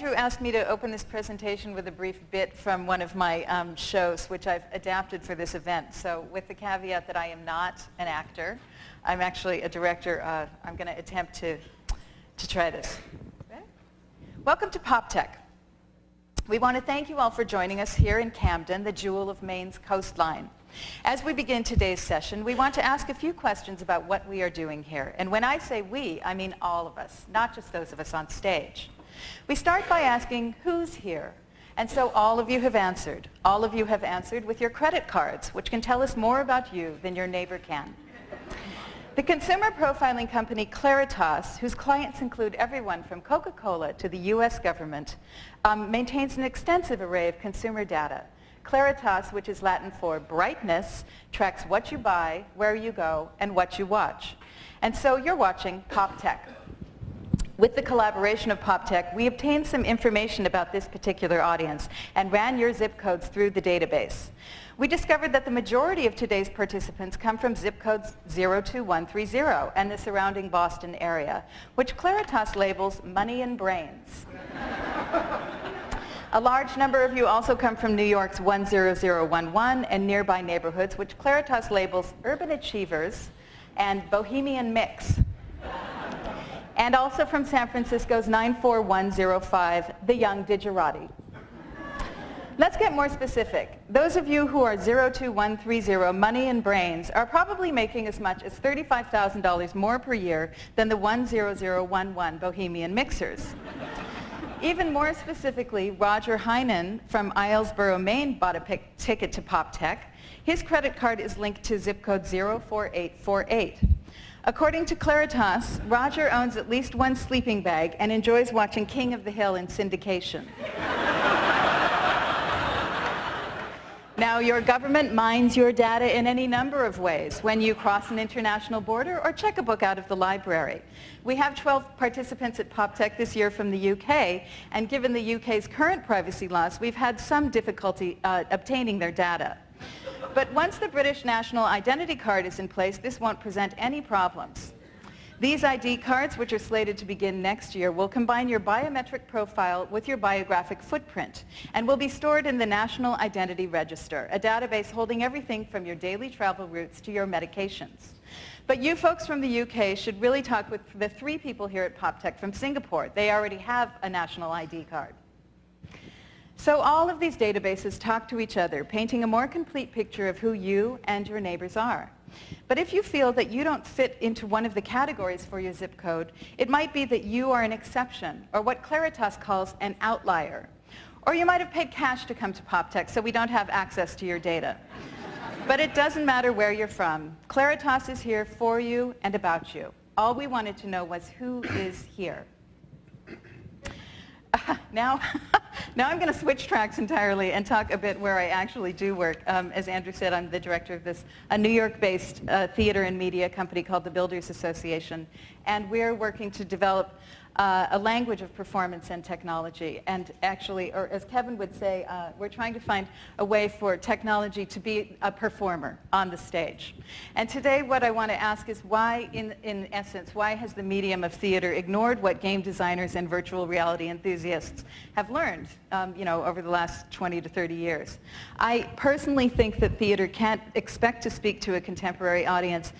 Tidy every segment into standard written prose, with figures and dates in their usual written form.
Andrew asked me to open this presentation with a brief bit from one of my shows, which I've adapted for this event. So with the caveat that I am not an actor, I'm actually a director. I'm going to attempt to try this. Okay. Welcome to PopTech. We want to thank you all for joining us here in Camden, the jewel of Maine's coastline. As we begin today's session, we want to ask a few questions about what we are doing here. And when I say we, I mean all of us, not just those of us on stage. We start by asking, who's here? And so all of you have answered. All of you have answered with your credit cards, which can tell us more about you than your neighbor can. The consumer profiling company Claritas, whose clients include everyone from Coca-Cola to the US government, maintains an extensive array of consumer data. Claritas, which is Latin for brightness, tracks what you buy, where you go, and what you watch. And so you're watching PopTech. With the collaboration of PopTech, we obtained some information about this particular audience and ran your zip codes through the database. We discovered that the majority of today's participants come from zip codes 02130 and the surrounding Boston area, which Claritas labels money and brains. A large number of you also come from New York's 10011 and nearby neighborhoods, which Claritas labels urban achievers and bohemian mix. And also from San Francisco's 94105, the young digerati. Let's get more specific. Those of you who are 02130 money and brains are probably making as much as $35,000 more per year than the 10011 bohemian mixers. Even more specifically, Roger Heinen from Islesboro, Maine bought a ticket to PopTech. His credit card is linked to zip code 04848. According to Claritas, Roger owns at least one sleeping bag and enjoys watching King of the Hill in syndication. Now, your government mines your data in any number of ways when you cross an international border or check a book out of the library. We have 12 participants at PopTech this year from the UK, and given the UK's current privacy laws, we've had some difficulty obtaining their data. But once the British National Identity Card is in place, this won't present any problems. These ID cards, which are slated to begin next year, will combine your biometric profile with your biographic footprint and will be stored in the National Identity Register, a database holding everything from your daily travel routes to your medications. But you folks from the UK should really talk with the 3 people here at PopTech from Singapore. They already have a national ID card. So all of these databases talk to each other, painting a more complete picture of who you and your neighbors are. But if you feel that you don't fit into one of the categories for your zip code, it might be that you are an exception, or what Claritas calls an outlier. Or you might have paid cash to come to PopTech, so we don't have access to your data. But it doesn't matter where you're from. Claritas is here for you and about you. All we wanted to know was who is here. Now I'm going to switch tracks entirely and talk a bit where I actually do work. As Andrew said, I'm the director of a New York-based theater and media company called the Builders Association, and we're working to develop a language of performance and technology. And actually, or as Kevin would say, we're trying to find a way for technology to be a performer on the stage. And today what I want to ask is why, in essence, why has the medium of theater ignored what game designers and virtual reality enthusiasts have learned over the last 20 to 30 years? I personally think that theater can't expect to speak to a contemporary audience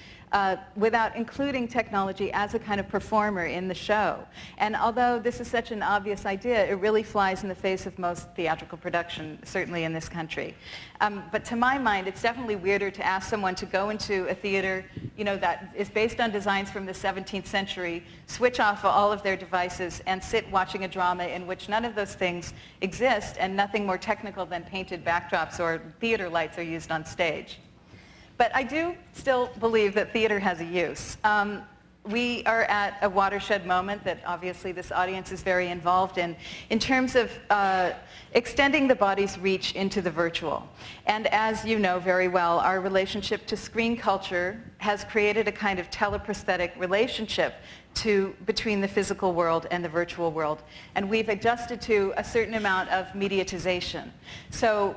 without including technology as a kind of performer in the show. And although this is such an obvious idea, it really flies in the face of most theatrical production, certainly in this country. But to my mind, it's definitely weirder to ask someone to go into a theater that is based on designs from the 17th century, switch off all of their devices, and sit watching a drama in which none of those things exist and nothing more technical than painted backdrops or theater lights are used on stage. But I do still believe that theater has a use. We are at a watershed moment that obviously this audience is very involved in terms of extending the body's reach into the virtual. And as you know very well, our relationship to screen culture has created a kind of teleprosthetic relationship between the physical world and the virtual world. And we've adjusted to a certain amount of mediatization. So,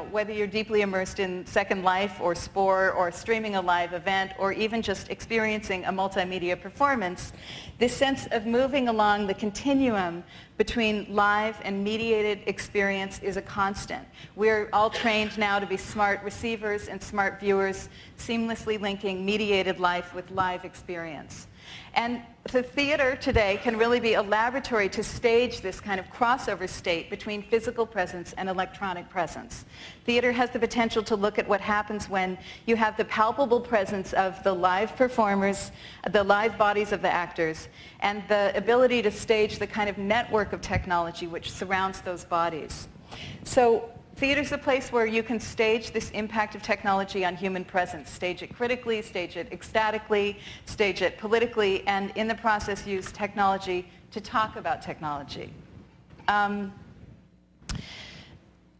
whether you're deeply immersed in Second Life or Spore or streaming a live event or even just experiencing a multimedia performance, this sense of moving along the continuum between live and mediated experience is a constant. We're all trained now to be smart receivers and smart viewers, seamlessly linking mediated life with live experience. And the theater today can really be a laboratory to stage this kind of crossover state between physical presence and electronic presence. Theater has the potential to look at what happens when you have the palpable presence of the live performers, the live bodies of the actors, and the ability to stage the kind of network of technology which surrounds those bodies. So theater's a place where you can stage this impact of technology on human presence, stage it critically, stage it ecstatically, stage it politically, and in the process use technology to talk about technology.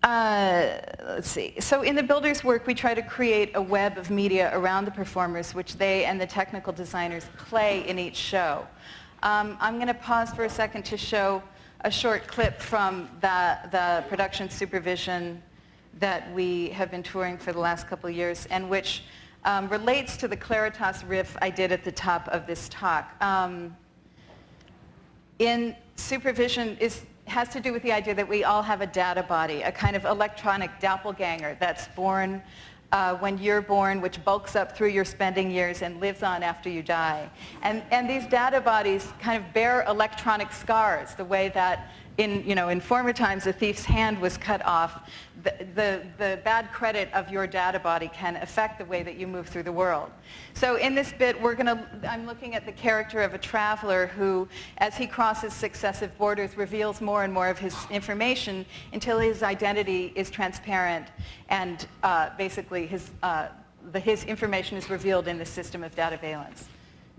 Let's see. So in the builder's work, we try to create a web of media around the performers, which they and the technical designers play in each show. I'm going to pause for a second to show a short clip from the production supervision that we have been touring for the last couple of years, and which relates to the Claritas riff I did at the top of this talk. In supervision has to do with the idea that we all have a data body, a kind of electronic doppelganger that's born when you're born, which bulks up through your spending years and lives on after you die. And these data bodies kind of bear electronic scars, the way that in former times a thief's hand was cut off. The bad credit of your data body can affect the way that you move through the world. So in this bit, I'm looking at the character of a traveler who, as he crosses successive borders, reveals more and more of his information until his identity is transparent and basically his information is revealed in the system of data valence.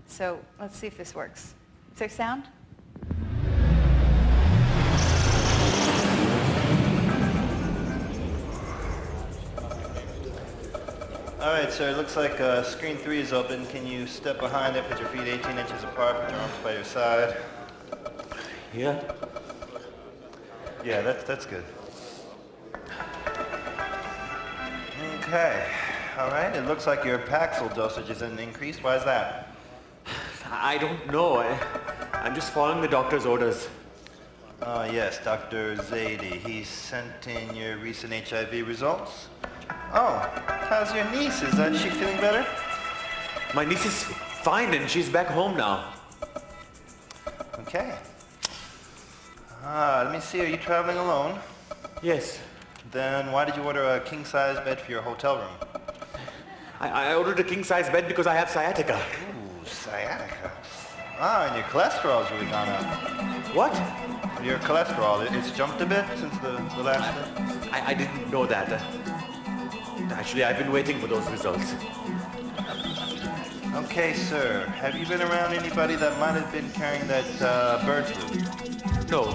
So let's see if this works. Is there sound? All right, sir, it looks like screen 3 is open. Can you step behind it, put your feet 18 inches apart, put your arms by your side? Yeah? Yeah, that's good. Okay, all right, it looks like your Paxil dosage is increased. Why is that? I don't know. I'm just following the doctor's orders. Yes, Dr. Zaidi. He sent in your recent HIV results. Oh, how's your niece? Is she feeling better? My niece is fine and she's back home now. Okay. Let me see, are you traveling alone? Yes. Then why did you order a king-size bed for your hotel room? I ordered a king-size bed because I have sciatica. Ooh, sciatica. And your cholesterol's really gone up. What? Your cholesterol, it's jumped a bit since the last day? I didn't know that. Actually, I've been waiting for those results. Okay, sir. Have you been around anybody that might have been carrying that bird flu?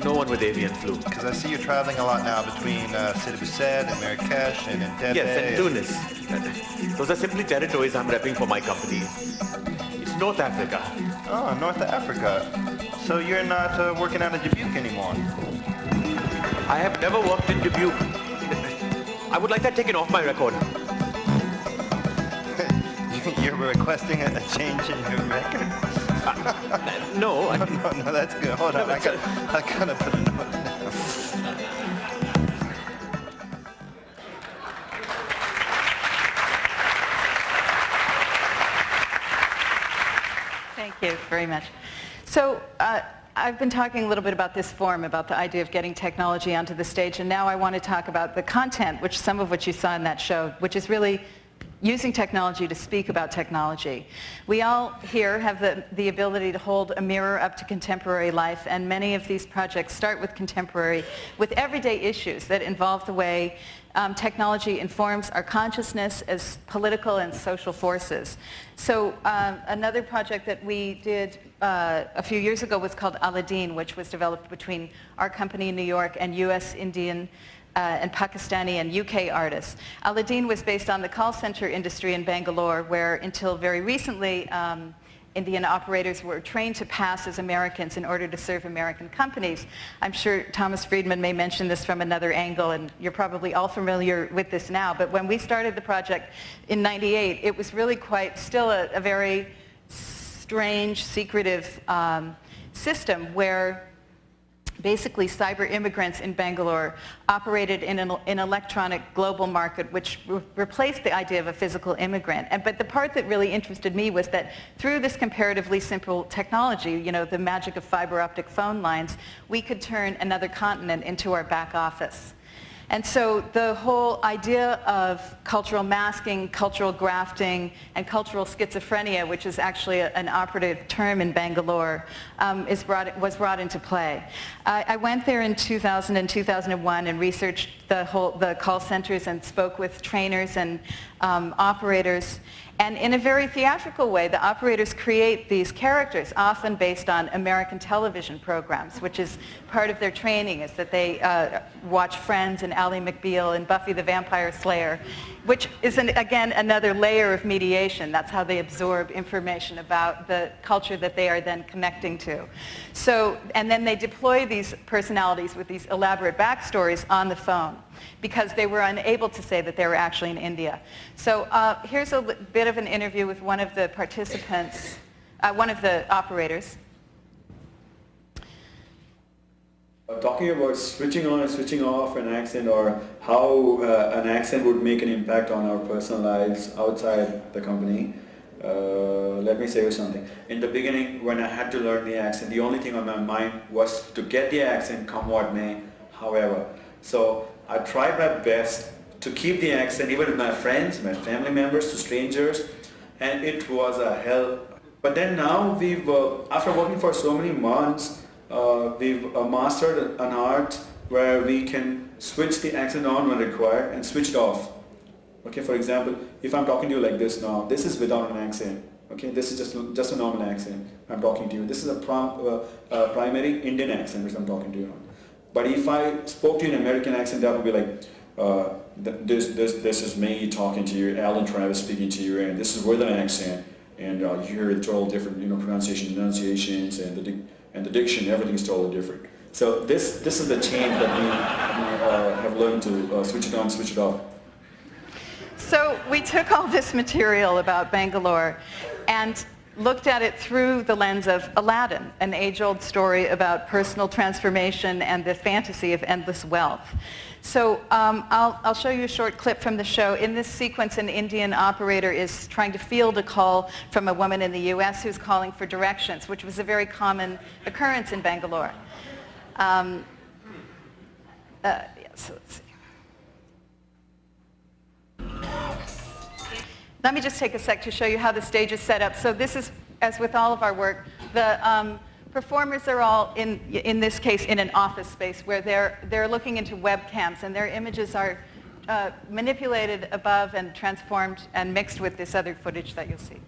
No one with avian flu. Because I see you're traveling a lot now between Sidi Bouzid and Marrakesh and Entebbe. Yes, and Tunis. Those are simply territories I'm repping for my company. It's North Africa. Oh, North Africa. So you're not working out of Dubuque anymore? I have never worked in Dubuque. I would like that taken off my record. You're requesting a change in your record? No. No, that's good. Hold on, I gotta put a note down. Thank you very much. So I've been talking a little bit about this form, about the idea of getting technology onto the stage, and now I want to talk about the content, which some of which you saw in that show, which is really using technology to speak about technology. We all here have the ability to hold a mirror up to contemporary life, and many of these projects start with everyday issues that involve the way technology informs our consciousness as political and social forces. So another project that we did a few years ago was called Aladdin, which was developed between our company in New York and US Indian and Pakistani and UK artists. Aladdin was based on the call center industry in Bangalore, where until very recently, Indian operators were trained to pass as Americans in order to serve American companies. I'm sure Thomas Friedman may mention this from another angle, and you're probably all familiar with this now, but when we started the project in '98, it was really quite still a very strange, secretive system where basically cyber immigrants in Bangalore operated in an electronic global market, which replaced the idea of a physical immigrant. But the part that really interested me was that through this comparatively simple technology, you know, the magic of fiber optic phone lines, we could turn another continent into our back office. And so the whole idea of cultural masking, cultural grafting, and cultural schizophrenia, which is actually an operative term in Bangalore, was brought into play. I went there in 2000 and 2001 and researched the call centers and spoke with trainers and operators. And in a very theatrical way, the operators create these characters, often based on American television programs, which is part of their training, is that they watch Friends and Ally McBeal and Buffy the Vampire Slayer, which is, again, another layer of mediation. That's how they absorb information about the culture that they are then connecting to. So, and then they deploy these personalities with these elaborate backstories on the phone, because they were unable to say that they were actually in India. So here's a bit of an interview with one of the participants, one of the operators. Talking about switching on and switching off an accent, or how an accent would make an impact on our personal lives outside the company. Let me say you something. In the beginning, when I had to learn the accent, the only thing on my mind was to get the accent, come what may, however. So I tried my best to keep the accent, even with my friends, my family members, to strangers, and it was a hell. But then now we've, after working for so many months, we've mastered an art where we can switch the accent on when required and switch it off. Okay, for example, if I'm talking to you like this now, this is without an accent. Okay, this is just a normal accent. I'm talking to you. This is a primary Indian accent which I'm talking to you on. But if I spoke to you in an American accent, that would be like, this is me talking to you, Alan Travis speaking to you, and this is with an accent, and you hear the total different, pronunciation, enunciations, and the diction, everything's totally different. So this is the change that we have learned to switch it on, switch it off. So we took all this material about Bangalore and looked at it through the lens of Aladdin, an age-old story about personal transformation and the fantasy of endless wealth. So I'll show you a short clip from the show. In this sequence, an Indian operator is trying to field a call from a woman in the US who's calling for directions, which was a very common occurrence in Bangalore. So let's see. Let me just take a sec to show you how the stage is set up. So this is, as with all of our work, the performers are all, in this case, in an office space where they're looking into webcams, and their images are manipulated above and transformed and mixed with this other footage that you'll see.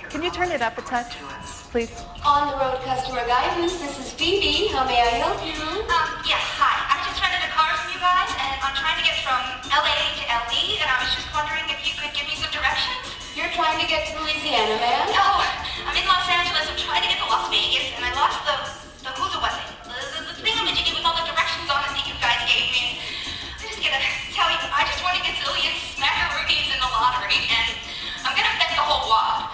Can you turn it up a touch, please? On the road customer guidance, this is Phoebe. How may I help you? Yes, hi. I just rented a car from you guys, and I'm trying to get from LA to LE, and I was just wondering if you could give me some directions. You're trying to get to Louisiana, ma'am? No, I'm in Los Angeles. I'm trying to get to Las Vegas, and I lost the who's it was it? The thingamajiggy with all the directions on it that you guys gave me. I'm just gonna tell you, I just won a gazillion smackaroonies in the lottery, and I'm gonna bet the whole wad.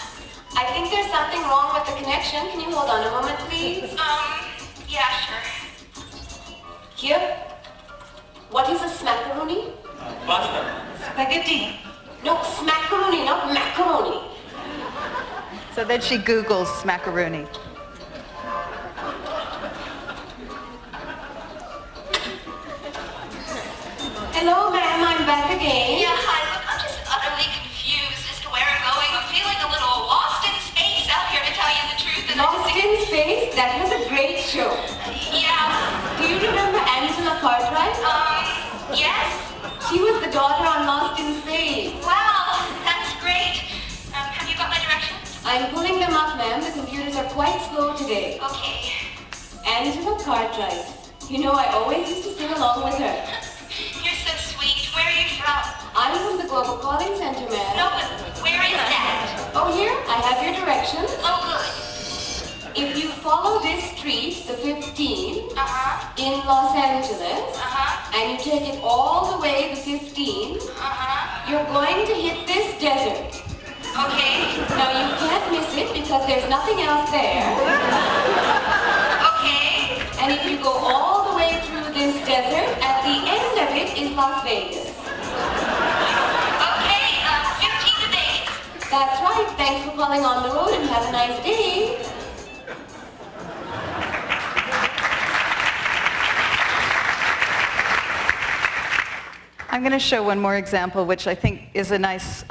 I think there's something wrong with the connection. Can you hold on a moment, please? Yeah, sure. Here? What is a smackaroonie? Pasta. Spaghetti. No, smackaroonie, not macaroni. So then she Googles smackaroonie. Hello, ma'am. I'm back again. Yeah, hi. Look, I'm just utterly confused as to where I'm going. I'm feeling a little lost in space out here, to tell you the truth. And Lost in Space? That was a great show. Yeah. Do you remember Angela Cartwright? Yes. She was the daughter on Lost in Space. Wow, that's great. Have you got my directions? I'm pulling them up, ma'am. The computers are quite slow today. Okay. Angela Cartwright. You know, I always used to sing along with her. You're so sweet. Where are you from? I'm from the Global Calling Center, ma'am. No, but where is that? Oh, here, I have your directions. Oh, good. If you follow this street, the 15, Uh-huh. in Los Angeles, Uh-huh. and you take it all the way to 15, Uh-huh. you're going to hit this desert. Okay. Now, you can't miss it because there's nothing else there. Okay. And if you go all the way through this desert, at the end of it is Las Vegas. Okay, 15 to Vegas. That's right. Thanks for calling On the Road and have a nice day. I'm going to show one more example, which I think is a nice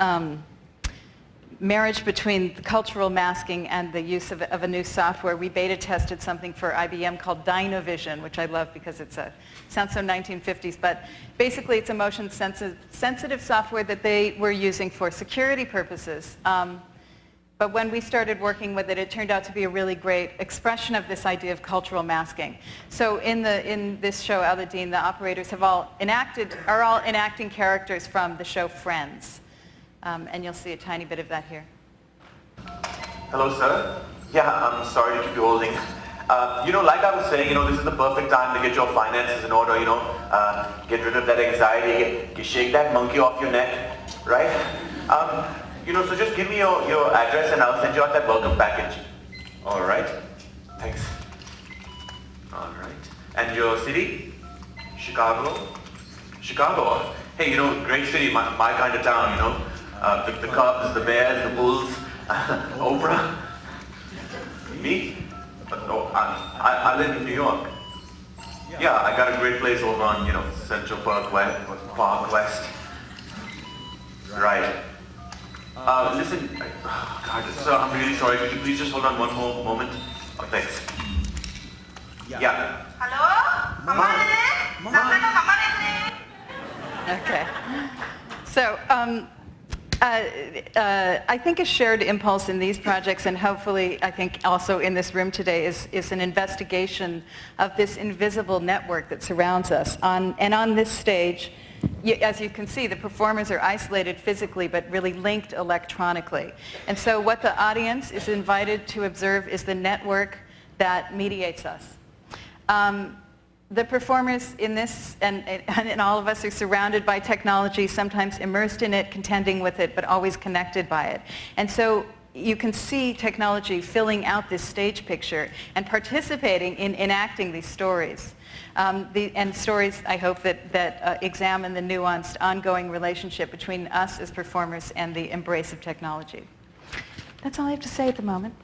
marriage between the cultural masking and the use of a new software. We beta tested something for IBM called Dynavision, which I love because it sounds so 1950s, but basically it's a motion sensitive software that they were using for security purposes. But when we started working with it, it turned out to be a really great expression of this idea of cultural masking. So in this show, Aladdin, the operators are all enacting characters from the show Friends. And you'll see a tiny bit of that here. Hello, sir. Yeah, I'm sorry to keep you holding. Like I was saying, this is the perfect time to get your finances in order, get rid of that anxiety, shake that monkey off your neck, right? So just give me your address and I'll send you out that welcome package. All right. Thanks. All right. And your city? Chicago? Chicago. Hey, great city, my kind of town, the Cubs, the Bears, the Bulls, Oprah. Me? No, I live in New York. Yeah, I got a great place over on, Central Park West. Right. Listen, God, sir, I'm really sorry. Could you please just hold on one more moment? Oh, thanks. Yeah. Hello? Okay. So I think a shared impulse in these projects, and hopefully I think also in this room today, is an investigation of this invisible network that surrounds us. On this stage, as you can see, the performers are isolated physically but really linked electronically. And so what the audience is invited to observe is the network that mediates us. The performers in this, and all of us, are surrounded by technology, sometimes immersed in it, contending with it, but always connected by it. And so you can see technology filling out this stage picture and participating in enacting these stories. And stories, I hope, that examine the nuanced, ongoing relationship between us as performers and the embrace of technology. That's all I have to say at the moment.